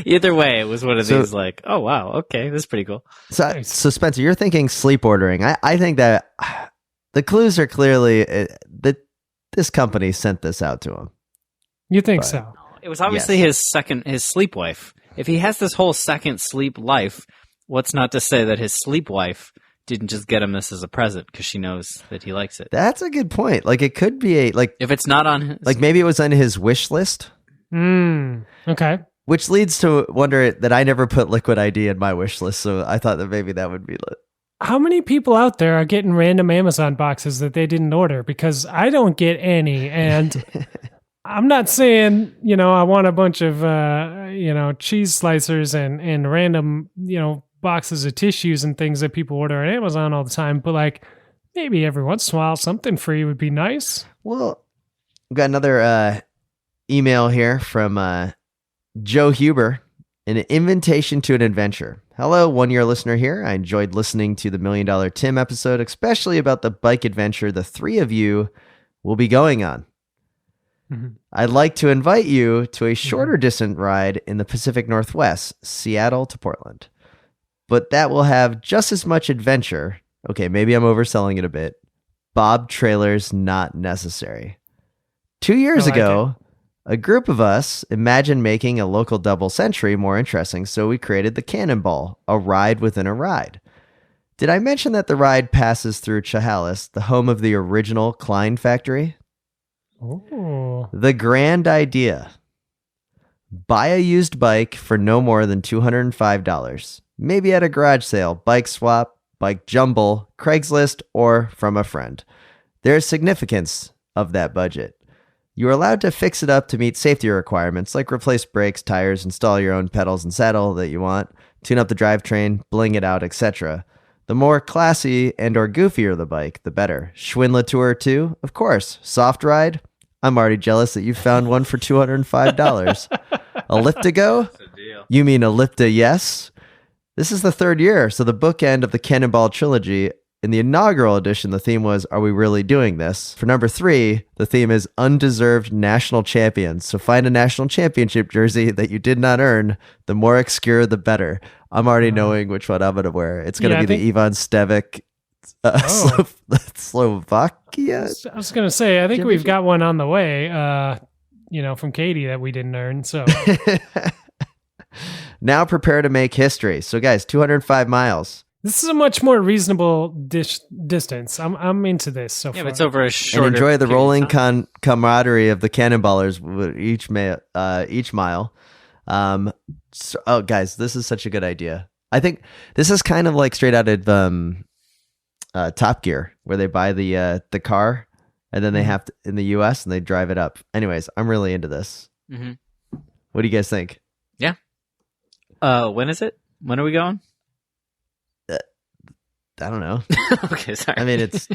either way, it was one of these oh wow, okay, this is pretty cool. So Spencer, you're thinking sleep ordering. I think that the clues are clearly that this company sent this out to him. You think so? It was obviously his sleep wife. If he has this whole second sleep life, what's not to say that his sleep wife didn't just get him this as a present because she knows that he likes it? That's a good point. It could be if it's not on his... maybe it was on his wish list. Okay. Which leads to wonder that I never put Liquid ID in my wish list, so I thought that maybe that would be lit. How many people out there are getting random Amazon boxes that they didn't order? Because I don't get any, and I'm not saying, I want a bunch of, cheese slicers and random, boxes of tissues and things that people order on Amazon all the time. But maybe every once in a while, something free would be nice. Well, we've got another email here from Joe Huber, an invitation to an adventure. Hello, 1 year listener here. I enjoyed listening to the $1 Million Tim episode, especially about the bike adventure the three of you will be going on. I'd like to invite you to a shorter distance ride in the Pacific Northwest, Seattle to Portland. But that will have just as much adventure. Okay, maybe I'm overselling it a bit. Bob trailers not necessary. 2 years ago, a group of us imagined making a local double century more interesting, so we created the Cannonball, a ride within a ride. Did I mention that the ride passes through Chehalis, the home of the original Klein factory? Oh. The grand idea. Buy a used bike for no more than $205. Maybe at a garage sale, bike swap, bike jumble, Craigslist, or from a friend. There's significance of that budget. You are allowed to fix it up to meet safety requirements, like replace brakes, tires, install your own pedals and saddle that you want, tune up the drivetrain, bling it out, etc. The more classy and or goofier the bike, the better. Schwinn Latour 2, of course. Soft ride. I'm already jealous that you found one for $205. Elliptigo? You mean Ellipta yes? This is the third year, so the bookend of the Cannonball trilogy. In the inaugural edition, the theme was, Are We Really Doing This? For number 3, the theme is Undeserved National Champions. So find a national championship jersey that you did not earn. The more obscure, the better. I'm already knowing which one I'm going to wear. It's going to be the Ivan Stevic Slovakia. I was going to say, I think we've got one on the way, from Katie that we didn't earn. So now prepare to make history. So guys, 205 miles. This is a much more reasonable distance. I'm into this so far. Yeah, but it's over a shorter. And enjoy the period rolling of time. camaraderie of the Cannonballers with each mile. Guys, this is such a good idea. I think this is kind of like straight out of Top Gear, where they buy the car and then they have to, in the US, and they drive it up. Anyways, I'm really into this. Mm-hmm. What do you guys think? Yeah. When is it? When are we going? I don't know. Okay, sorry. I mean, it's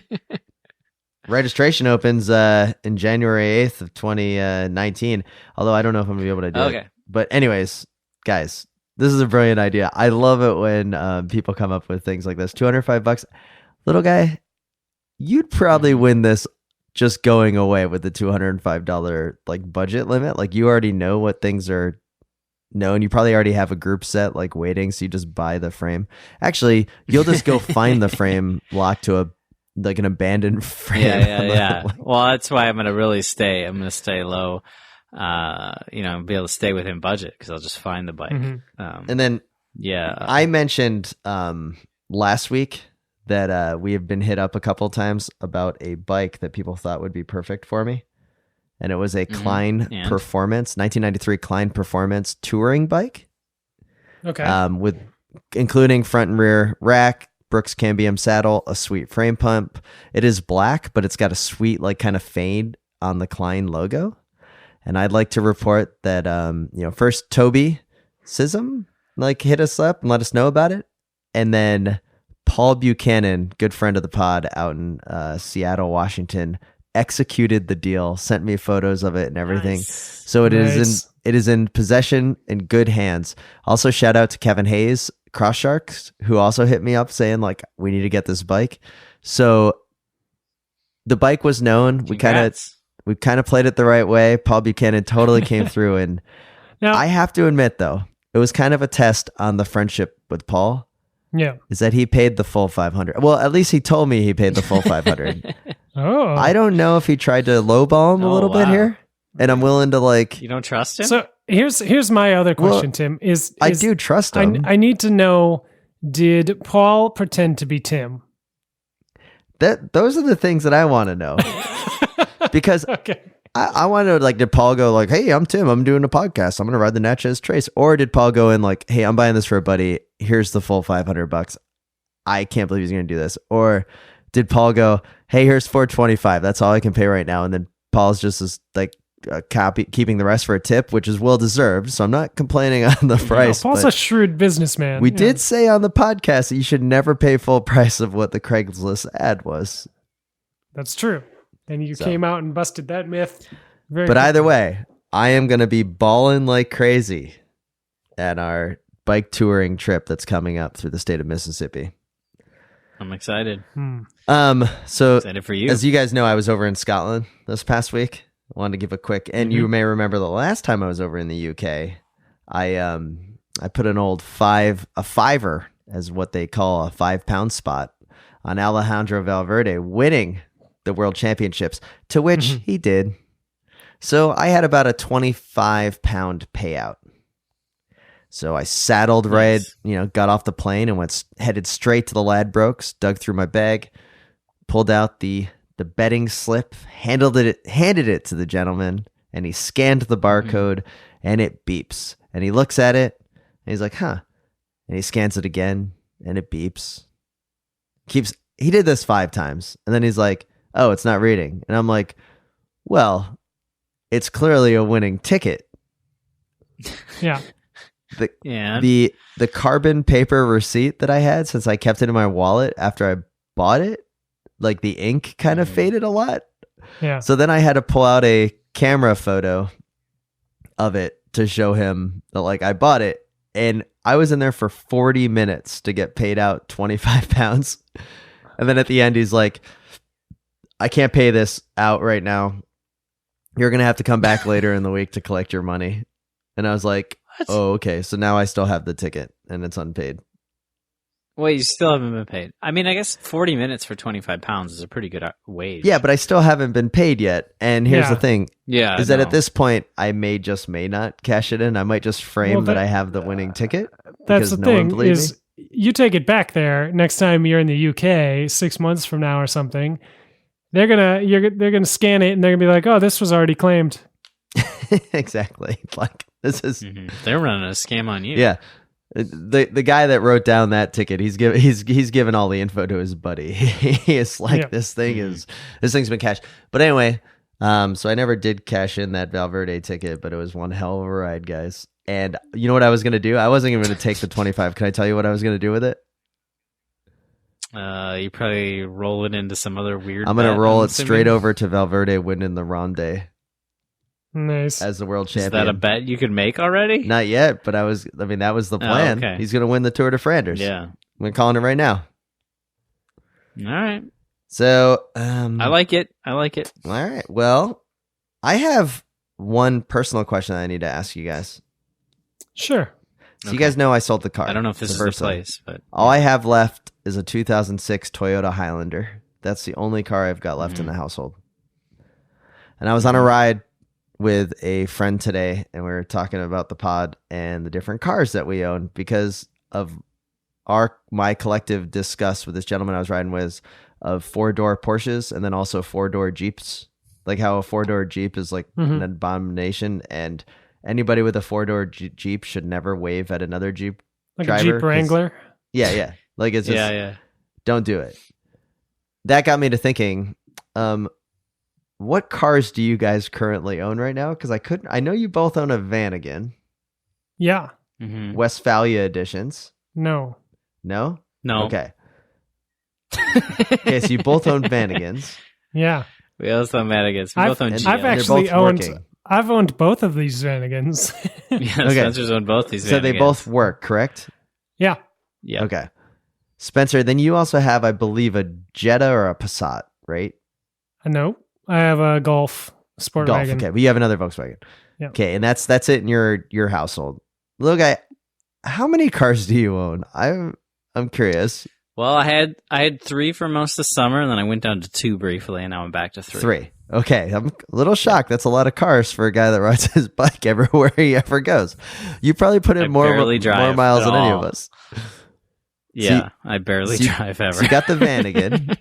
registration opens in January 8th of 2019. Although I don't know if I'm gonna be able to do it. But anyways, guys, this is a brilliant idea. I love it when people come up with things like this. $205, little guy. You'd probably win this just going away with the $205 like budget limit. Like you already know what things are known. You probably already have a group set like waiting, so you just buy the frame. Actually, you'll just go find the frame locked to an abandoned frame. Yeah. Well, that's why I'm gonna stay low. Be able to stay within budget because I'll just find the bike. Mm-hmm. And then I mentioned last week that we have been hit up a couple times about a bike that people thought would be perfect for me. And it was a Klein Performance, 1993 Klein Performance touring bike. Okay. With including front and rear rack, Brooks Cambium saddle, a sweet frame pump. It is black, but it's got a sweet like kind of fade on the Klein logo. And I'd like to report that first Toby Sism hit us up and let us know about it. And then Paul Buchanan, good friend of the pod out in Seattle, Washington, executed the deal, sent me photos of it and everything. Nice. So it is in possession, in good hands. Also shout out to Kevin Hayes, Cross Sharks, who also hit me up saying like, we need to get this bike. So the bike was known. Congrats. We kind of played it the right way. Paul Buchanan totally came through. And now, I have to admit though, it was kind of a test on the friendship with Paul. Yeah. Is that he paid the full 500. Well, at least he told me he paid the full 500. Oh. I don't know if he tried to lowball him a little bit here. And I'm willing to You don't trust him? So here's my other question, Tim. I do trust him. I need to know, did Paul pretend to be Tim? Those are the things that I want to know. Because I want to did Paul go like, hey, I'm Tim, I'm doing a podcast, I'm going to ride the Natchez Trace? Or did Paul go in like, hey, I'm buying this for a buddy, here's the full $500. I can't believe he's going to do this. Or did Paul go, hey, here's $425, that's all I can pay right now? And then Paul's just keeping the rest for a tip, which is well deserved. So I'm not complaining on the price. Paul's a shrewd businessman. We did say on the podcast that you should never pay full price of what the Craigslist ad was. That's true. And you came out and busted that myth. But either way, I am going to be balling like crazy at our bike touring trip that's coming up through the state of Mississippi. I'm excited. So excited for you. As you guys know, I was over in Scotland this past week. I wanted to give a quick, and you may remember the last time I was over in the UK, I put an old fiver, as what they call a 5-pound spot, on Alejandro Valverde winning the world championships, to which he did. So I had about a 25-pound payout. So I saddled got off the plane and headed straight to the Ladbrokes, dug through my bag, pulled out the betting slip, handed it to the gentleman, and he scanned the barcode, and it beeps. And he looks at it, and he's like, huh. And he scans it again, and it beeps. He did this 5 times, and then he's like, oh, it's not reading. And I'm like, well, it's clearly a winning ticket. Yeah. the carbon paper receipt that I had, since I kept it in my wallet after I bought it, like the ink kind of faded a lot. Yeah. So then I had to pull out a camera photo of it to show him that like I bought it, and I was in there for 40 minutes to get paid out 25 pounds. And then at the end, he's like, I can't pay this out right now. You're going to have to come back later in the week to collect your money. And I was like, What? oh, okay. So now I still have the ticket and it's unpaid. Wait, you still haven't been paid? I mean, I guess 40 minutes for 25 pounds is a pretty good wage. Yeah, but I still haven't been paid yet. And here's the thing. Yeah, is that at this point, I may not cash it in. I might just frame that I have the winning ticket. That's the no one thing believed is me. you take it back there next time you're in the UK 6 months from now or something. They're gonna scan it and they're gonna be like, oh, this was already claimed. Exactly. Like this is They're running a scam on you. Yeah. The guy that wrote down that ticket, he's given all the info to his buddy. He is like, this thing's been cashed. But anyway, so I never did cash in that Valverde ticket, but it was one hell of a ride, guys. And you know what I was gonna do? I wasn't even gonna take the 25. Can I tell you what I was gonna do with it? You probably roll it into some other weird. I'm gonna bet, roll I'm it straight assuming. over to Valverde winning the Ronde Nice. as the world Is champion. that a bet you could make already? Not yet, but that was the plan. okay. He's gonna win the Tour de Flanders. Yeah. I'm calling it right now. All right. So I like it. All right. Well, I have one personal question I need to ask you guys. Sure. So you guys know I sold the car. I don't know if this is the Versa. place, but All I have left is a 2006 Toyota Highlander. That's the only car I've got left in the household. And I was on a ride with a friend today, and we were talking about the pod and the different cars that we own because of my collective disgust with this gentleman I was riding with of 4-door Porsches and then also 4-door Jeeps. Like how a 4-door Jeep is like an abomination, and anybody with a 4-door Jeep should never wave at another Jeep Like driver, a Jeep Wrangler. Yeah. Like it's just, yeah. don't do it. That got me to thinking, what cars do you guys currently own right now? Because I know you both own a Vanagon, Yeah. Mm-hmm. Westphalia editions. No. No? No. Okay. Okay, so you both own Vanagons. Yeah. We also Madigan's. We both own and GM. I've they're actually both owned. working. I've owned both of these Vanagons. Yeah, Okay. Spencer's owned both these. So they Vanagons. both work, correct? Yeah. Yeah. Okay. Spencer, then you also have, I believe, a Jetta or a Passat, right? No. I have a Golf Sport Golf. wagon. Okay, but you have another Volkswagen. Yeah. Okay, and that's it in your household. Little guy, how many cars do you own? I'm curious. Well, I had 3 for most of the summer, and then I went down to 2 briefly, and now I'm back to 3. 3. Okay, I'm a little shocked. That's a lot of cars for a guy that rides his bike everywhere he ever goes. You probably put in I more barely drive miles at than any all. of us. Yeah, I barely drive ever. So you got the Vanagon.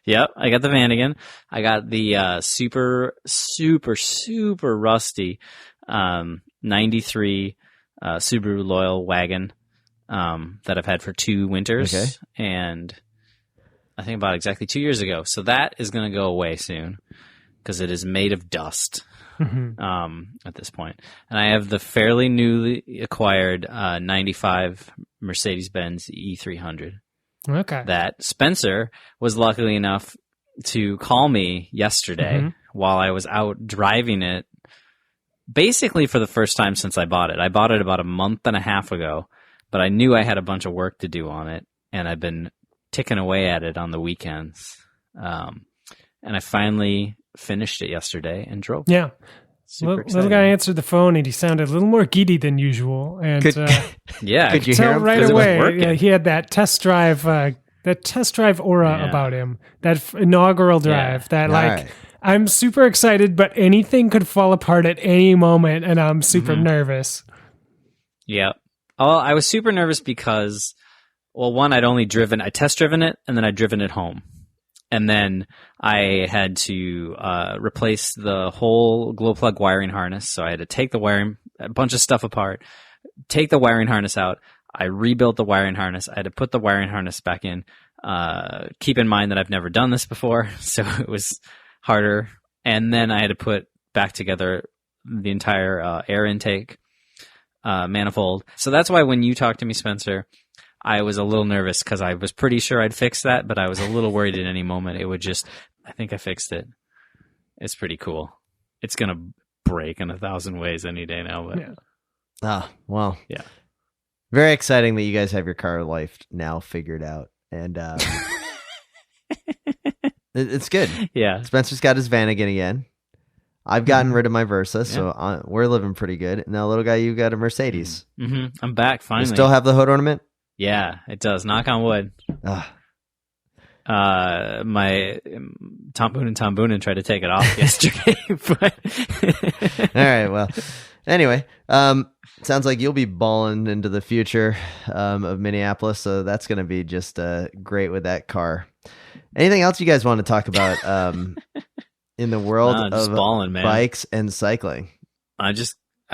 Yep, I got the Vanagon. I got the super rusty 93 Subaru Loyal wagon that I've had for 2 winters. Okay. And I think about exactly 2 years ago. So that is going to go away soon because it is made of dust at this point. And I have the fairly newly acquired 95 Mercedes-Benz E300. Okay. That Spencer was lucky enough to call me yesterday while I was out driving it, basically for the first time since I bought it. I bought it about a month and a half ago, but I knew I had a bunch of work to do on it, and I've been ticking away at it on the weekends. And I finally finished it yesterday and drove. Yeah. Super Little guy answered the phone and he sounded a little more giddy than usual. And Yeah, Could you tell hear him? right 'Cause it was away working. he had that test drive aura Yeah. about him. That inaugural drive. That All like right. I'm super excited, but anything could fall apart at any moment, and I'm super nervous. Yeah. Oh, I was super nervous because, well, one, I test driven it, and then I'd driven it home. And then I had to replace the whole glow plug wiring harness. So I had to take a bunch of stuff apart, take the wiring harness out. I rebuilt the wiring harness. I had to put the wiring harness back in. Keep in mind that I've never done this before, so it was harder. And then I had to put back together the entire air intake. manifold. So that's why when you talked to me, Spencer, I was a little nervous because I was pretty sure I'd fix that, but I was a little worried at any moment it would just, I think I fixed it. It's pretty cool. It's going to break in 1,000 ways any day now, but Well. Yeah. Very exciting that you guys have your car life now figured out. And it's good. Yeah. Spencer's got his Vanagon again. I've gotten rid of my Versa, so we're living pretty good. Now, little guy, you got a Mercedes. Mm-hmm. I'm back finally. You still have the hood ornament? Yeah, it does. Knock on wood. My Tom Boonen tried to take it off yesterday. But All right. Well, anyway, sounds like you'll be balling into the future of Minneapolis, so that's going to be just great with that car. Anything else you guys want to talk about in the world of balling, man. Bikes and cycling? I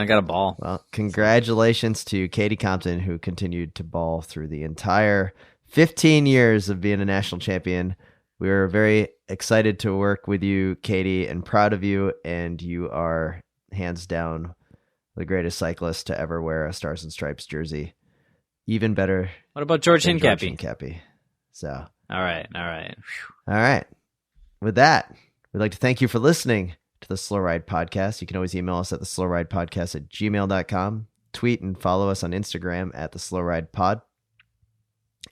got a ball. Well, congratulations to Katie Compton, who continued to ball through the entire 15 years of being a national champion. We are very excited to work with you, Katie, and proud of you. And you are hands down the greatest cyclist to ever wear a Stars and Stripes jersey. Even better. What about George than Hincapie? George Hincapie. So. All right. All right. With that, we'd like to thank you for listening to the Slow Ride Podcast. You can always email us at theslowridepodcast@gmail.com. Tweet and follow us on Instagram at the Slow Ride Pod.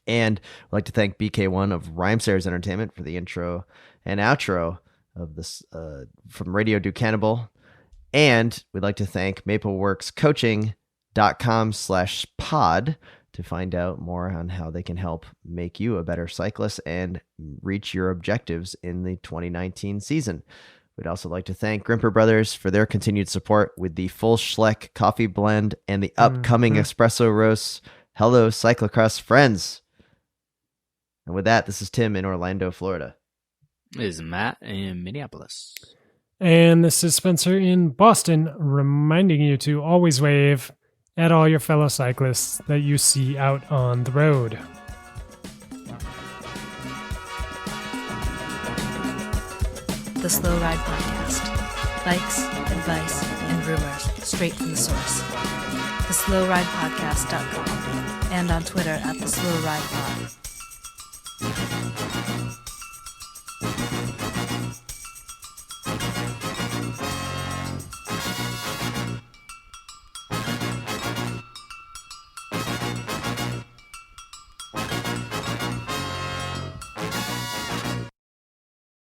And I'd like to thank BK1 of Rhymesayers Entertainment for the intro and outro of this from Radio Do Cannibal. And we'd like to thank Mapleworks Coaching.com/pod to find out more on how they can help make you a better cyclist and reach your objectives in the 2019 season. We'd also like to thank Grimpeur Brothers for their continued support with the full Schleck coffee blend and the upcoming espresso roasts. Hello, Cyclocross Friends. And with that, this is Tim in Orlando, Florida. This is Matt in Minneapolis. And this is Spencer in Boston, reminding you to always wave at all your fellow cyclists that you see out on the road. The Slow Ride Podcast. Bikes, advice, and rumors straight from the source. TheSlowRidePodcast.com and on Twitter at The Slow Ride Pod.